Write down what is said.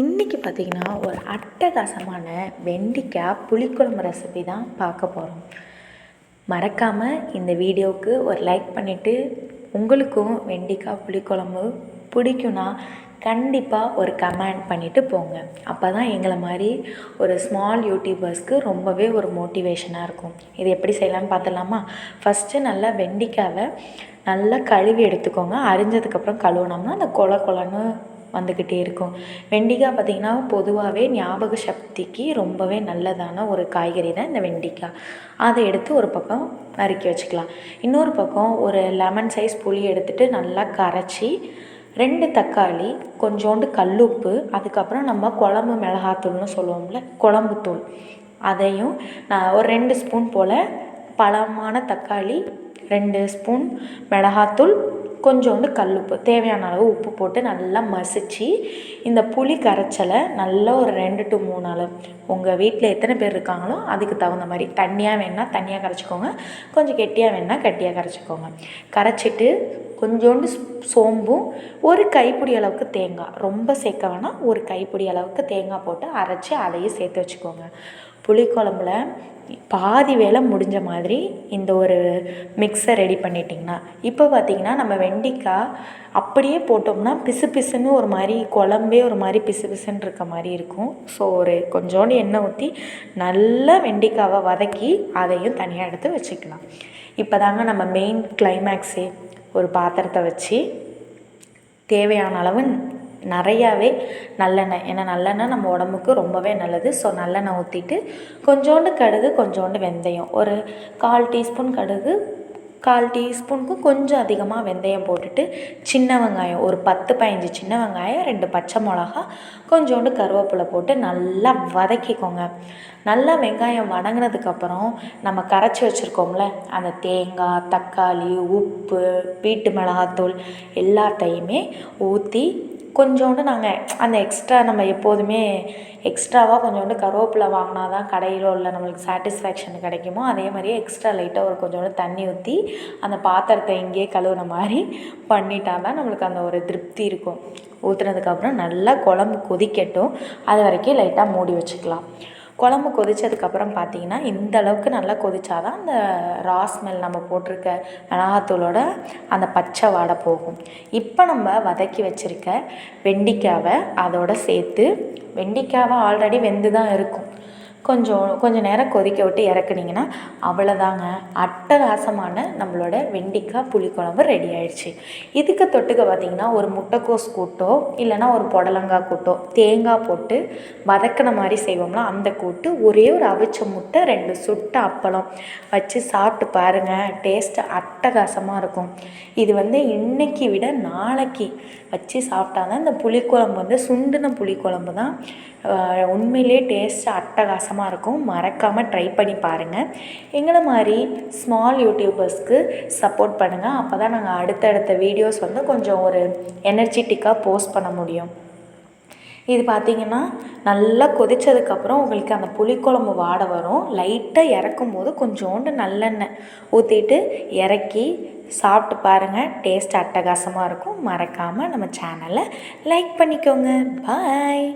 இன்றைக்கி பார்த்திங்கன்னா ஒரு அட்டகாசமான வெண்டைக்காய் புளிக்குழம்பு ரெசிபி தான் பார்க்க போகிறோம். மறக்காமல் இந்த வீடியோவுக்கு ஒரு லைக் பண்ணிவிட்டு, உங்களுக்கும் வெண்டைக்காய் புளிக்குழம்பு பிடிக்குன்னா கண்டிப்பாக ஒரு கமெண்ட் பண்ணிவிட்டு போங்க. அப்போ தான் எங்களை மாதிரி ஒரு ஸ்மால் யூடியூபர்ஸ்க்கு ரொம்பவே ஒரு மோட்டிவேஷனாக இருக்கும். இது எப்படி செய்யலான்னு பார்த்துடலாமா? ஃபஸ்ட்டு நல்லா வெண்டைக்காவை நல்லா கழுவி எடுத்துக்கோங்க. அரிஞ்சதுக்கப்புறம் கழுவுனோம்னா அந்த கொலன்னு வந்துக்கிட்டே இருக்கும். வெண்டைக்காய் பார்த்திங்கன்னா பொதுவாகவே ஞாபக சக்திக்கு ரொம்பவே நல்லதான ஒரு காய்கறி தான் இந்த வெண்டைக்காய். அதை எடுத்து ஒரு பக்கம் நறுக்கி வச்சுக்கலாம். இன்னொரு பக்கம் ஒரு லெமன் சைஸ் புளி எடுத்துகிட்டு நல்லா கரைச்சி 2 தக்காளி, கொஞ்சோண்டு கல்லுப்பு, அதுக்கப்புறம் நம்ம குழம்பு மிளகாத்தூள்னு சொல்லுவோம்ல, குழம்புத்தூள், அதையும் நான் ஒரு 2 ஸ்பூன் போல் பழமான தக்காளி, 2 ஸ்பூன் மிளகாத்தூள், கொஞ்சோண்டு கல்லுப்பு, தேவையான அளவு உப்பு போட்டு நல்லா மசித்து இந்த புளி கரைச்சலை நல்லா ஒரு 2 to 3 அளவு உங்கள் வீட்டில் எத்தனை பேர் இருக்காங்களோ அதுக்கு தகுந்த மாதிரி தண்ணியாக வேணால் தண்ணியாக கரைச்சிக்கோங்க, கொஞ்சம் கெட்டியாக வேணால் கெட்டியாக கரைச்சிக்கோங்க. கரைச்சிட்டு கொஞ்சோண்டு சோம்பும் ஒரு கைப்பிடி அளவுக்கு தேங்காய், ரொம்ப சேர்க்க வேணாம், ஒரு கைப்பிடி அளவுக்கு தேங்காய் போட்டு அரைச்சி அதையும் சேர்த்து வச்சுக்கோங்க. புளிக்குழம்புல பாதி வேலை முடிஞ்ச மாதிரி இந்த ஒரு மிக்ஸை ரெடி பண்ணிட்டிங்கன்னா, இப்போ பார்த்திங்கன்னா நம்ம வெண்டைக்காய் அப்படியே போட்டோம்னா பிசு பிசுன்னு ஒரு மாதிரி குழம்பே ஒரு மாதிரி பிசு பிசுன்னு இருக்க மாதிரி இருக்கும். ஸோ ஒரு கொஞ்சோண்டு எண்ணெய் ஊற்றி நல்லா வெண்டைக்காவை வதக்கி அதையும் தனியாக எடுத்து வச்சுக்கலாம். இப்போ தாங்க நம்ம மெயின் கிளைமேக்ஸே. ஒரு பாத்திரத்தை வச்சு தேவையான அளவு நிறையாவே நல்லெண்ணெய், ஏன்னா நல்லெண்ணெய் நம்ம உடம்புக்கு ரொம்பவே நல்லது. ஸோ நல்லெண்ணெய் ஊற்றிட்டு கொஞ்சோண்டு கடுகு, கொஞ்சோண்டு வெந்தயம், ஒரு 1/4 டீஸ்பூன் கடுகு, 1/4 டீஸ்பூனுக்கும் கொஞ்சம் அதிகமாக வெந்தயம் போட்டுட்டு சின்ன வெங்காயம் ஒரு 10-15 சின்ன வெங்காயம், 2 பச்சை மிளகா, கொஞ்சோண்டு கருவேப்பிலை போட்டு நல்லா வதக்கிக்கோங்க. நல்லா வெங்காயம் வதங்கினதுக்கப்புறம் நம்ம கரைச்சி வச்சுருக்கோம்ல அந்த தேங்காய், தக்காளி, உப்பு, வீட்டு மிளகாத்தூள் எல்லாத்தையுமே ஊற்றி கொஞ்சோண்டு நாங்கள் அந்த எக்ஸ்ட்ரா நம்ம எப்போதுமே எக்ஸ்ட்ராவாக கொஞ்சோண்டு கருவேப்பிலை வாங்கினா தான் கடையில் உள்ள நம்மளுக்கு சாட்டிஸ்ஃபேக்ஷன் கிடைக்குமோ, அதே மாதிரியே எக்ஸ்ட்ரா லைட்டாக ஒரு கொஞ்சோண்டு தண்ணி ஊற்றி அந்த பாத்திரத்தை இங்கேயே கழுவுன மாதிரி பண்ணிட்டா தான் நம்மளுக்கு அந்த ஒரு திருப்தி இருக்கும். ஊற்றுனதுக்கப்புறம் நல்லா குழம்பு கொதிக்கட்டும், அது வரைக்கும் லைட்டாக மூடி வச்சுக்கலாம். குழம்பு கொதித்ததுக்கப்புறம் பார்த்திங்கன்னா இந்த அளவுக்கு நல்லா கொதிச்சாதான் அந்த ரா ஸ்மெல் நம்ம போட்டிருக்க மிளகாத்தூளோட அந்த பச்சை வாடை போகும். இப்போ நம்ம வதக்கி வச்சுருக்க வெண்டைக்காவை அதோடு சேர்த்து, வெண்டைக்காவை ஆல்ரெடி வெந்து தான் இருக்கும், கொஞ்சம் நேரம் கொதிக்க விட்டு இறக்குனிங்கன்னா அவ்வளோதாங்க, அட்டகாசமான நம்மளோட வெண்டைக்காய் புளிக்குழம்பு ரெடி ஆயிடுச்சு. இதுக்கு தொட்டுக்க பார்த்திங்கன்னா ஒரு முட்டைக்கோஸ் கூட்டோ இல்லைனா ஒரு புடலங்காய் கூட்டோ தேங்காய் போட்டு வதக்கின மாதிரி செய்வோம்னா அந்த கூட்டு, ஒரே ஒரு அவிச்ச முட்டை, 2 சுட்ட அப்பளம் வச்சு சாப்பிட்டு பாருங்கள். டேஸ்ட்டு அட்டகாசமாக இருக்கும். இது இன்னைக்கு விட நாளைக்கு வச்சு சாப்பிட்டா தான் இந்த புளிக்குழம்பு சுண்டின புளிக்குழம்பு தான் உண்மையிலே டேஸ்ட்டு அட்டகாசமாக இருக்கும். மறக்காமல் ட்ரை பண்ணி பாருங்கள். எங்களை மாதிரி ஸ்மால் யூடியூபர்ஸ்க்கு சப்போர்ட் பண்ணுங்கள். அப்போ தான் நாங்கள் அடுத்தடுத்த வீடியோஸ் கொஞ்சம் ஒரு எனர்ஜெட்டிக்காக போஸ்ட் பண்ண முடியும். இது பார்த்திங்கன்னா நல்லா கொதித்ததுக்கப்புறம் உங்களுக்கு அந்த புளிக்குழம்பு வாடை வரும். லைட்டாக இறக்கும் போது கொஞ்சோண்டு நல்லெண்ணெய் ஊற்றிட்டு இறக்கி சாப்பிட்டு பாருங்கள். டேஸ்ட் அட்டகாசமாக இருக்கும். மறக்காமல் நம்ம சேனலை லைக் பண்ணிக்கோங்க. பாய்.